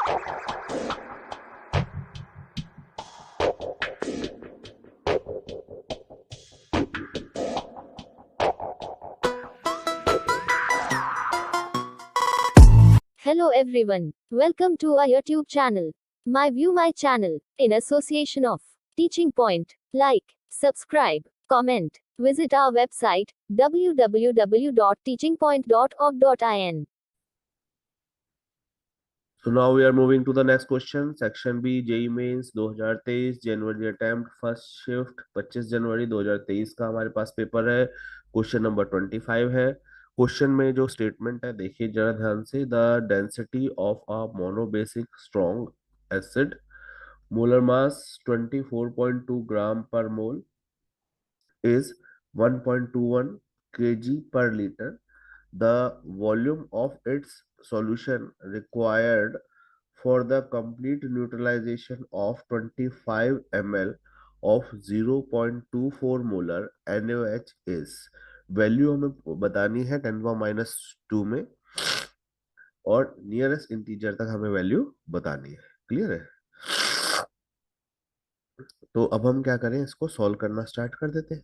Hello everyone. Welcome to our YouTube channel. My View My channel, in association of Teaching Point. Like, subscribe, comment. Visit our website www.teachingpoint.org.in. So now we are moving to the next question. Section B JEE Mains 2023 January attempt first shift 25 जनवरी 2023 का हमारे पास paper है। Question number 25 है। Question में जो statement है देखिए जरा ध्यान से। The density of a monobasic strong acid molar mass 24.2 ग्राम पर मोल is 1.21 kg per liter. The volume of its solution required for the complete neutralization of 25 ml of 0.24 molar NaOH is value हमें बतानी है 10⁻⁻² में और नियरेस्ट इंटीजर तक हमें value बतानी है। क्लियर है? तो अब हम क्या करें, इसको सॉल्व करना स्टार्ट कर देते हैं।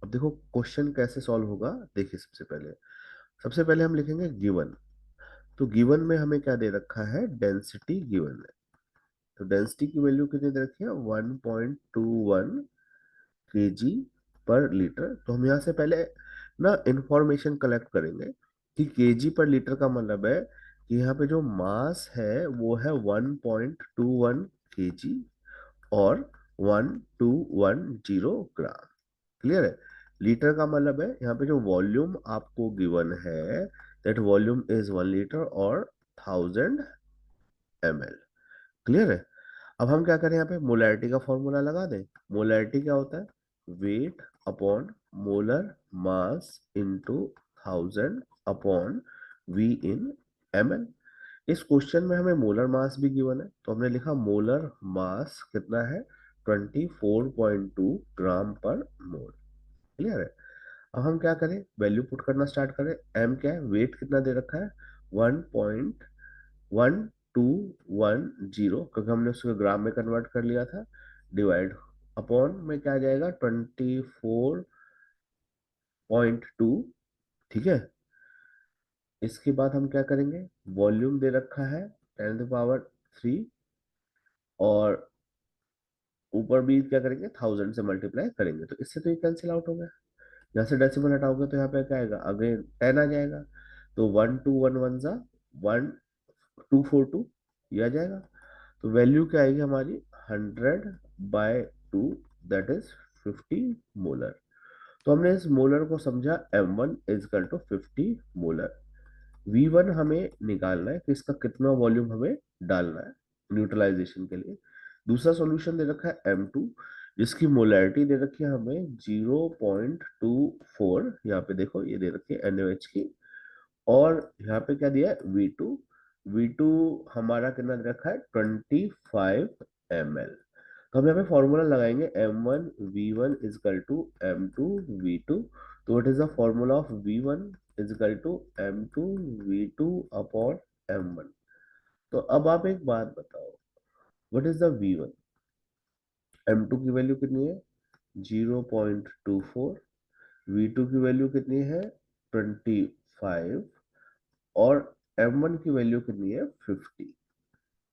अब देखो क्वेश्चन कैसे सॉल्व होगा। देखिए सबसे पहले हम लिखेंगे गिवन। तो गिवन में हमें क्या दे रखा है, डेंसिटी गिवन है। तो डेंसिटी की वैल्यू कितनी दे रखी है, 1.21 kg पर लीटर। तो हम यहाँ से पहले ना इंफॉर्मेशन कलेक्ट करेंगे कि kg पर लीटर का मतलब है कि यहाँ पे जो मास है वो है 1.21 kg और 1210 ग्राम। क्लियर है? लीटर का मतलब है यहाँ पे जो वॉल्यूम आपको गिवन है दैट वॉल्यूम इज 1 लीटर और 1000 ml। क्लियर है? अब हम क्या करें, यहाँ पे मोलैरिटी का फॉर्मूला लगा दें। मोलैरिटी क्या होता है, weight upon molar mass into 1000 upon V in ml। इस क्वेश्चन में हमें मोलर मास भी गिवन है तो हमने लिखा मोलर मास कितना है, 24.2 ग्राम पर मोल। क्लियर है? अब हम क्या करें, वैल्यू पुट करना स्टार्ट करें। m क्या है, वेट कितना दे रखा है, 1.1210 क्योंकि हमने उसको ग्राम में कन्वर्ट कर लिया था, डिवाइड अपॉन में क्या आ जाएगा 24.2। ठीक है? इसके बाद हम क्या करेंगे, वॉल्यूम दे रखा है 10⁻³ और ऊपर भी क्या करेंगे 1000 से मल्टीप्लाई करेंगे। तो इससे तो ये कैंसिल आउट हो गया। यहाँ से डेसिमल हटाओगे तो यहाँ पे क्या आएगा, अगेन 10 आ जाएगा। तो 1 2 1 1 जा 1 2 4 2 ये आ जाएगा। तो वैल्यू क्या आएगी हमारी 100/2 दैट इज 50 मोलर। तो हमने इस मोलर को समझा m1 is equal to 50 molar. v1 हमें निकालना है कि इसका कितना वॉल्यूम हमें डालना है न्यूट्रलाइजेशन के लिए। दूसरा सॉल्यूशन दे रखा है m2 जिसकी मोलैरिटी दे रखी है हमें 0.24। यहाँ पे देखो ये दे रखी है NaOH की। और यहाँ पे क्या दिया है v2। v2 हमारा कितना दे रखा है 25 ml। तो हम यहाँ पे फॉर्मूला लगाएंगे m1 v1 equal to m2 v2। तो what is the formula of v1 equal to m2 v2 upon m1। तो अब आप एक बात बताओ, what is the v1। m2 की वैल्यू कितनी है 0.24, v2 की वैल्यू कितनी है 25 और m1 की वैल्यू कितनी है 50।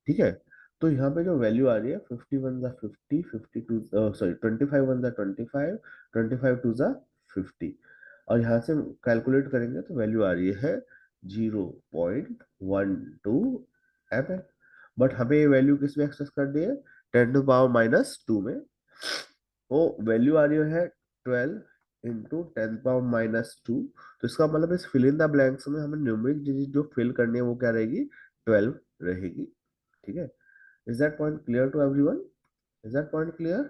ठीक है? तो यहाँ पे जो वैल्यू आ रही है 51 जा 50 52 सॉरी 25 1 जा 25 25 2 जा 50 और यहाँ से कैलकुलेट करेंगे तो वैल्यू आ रही है 0.12 ml। बट हमें ये वैल्यू किस में एक्सेस कर दी है 10⁻⁻² में। वो वैल्यू आ रही है 12 इंटू 10⁻⁻²। तो इसका मतलब इस फिल इन द ब्लैंक्स में हमें न्यूमेरिक डिजिट जो फिल करनी है वो क्या रहेगी 12 रहेगी। ठीक है? Is that point clear to everyone? Is that point clear?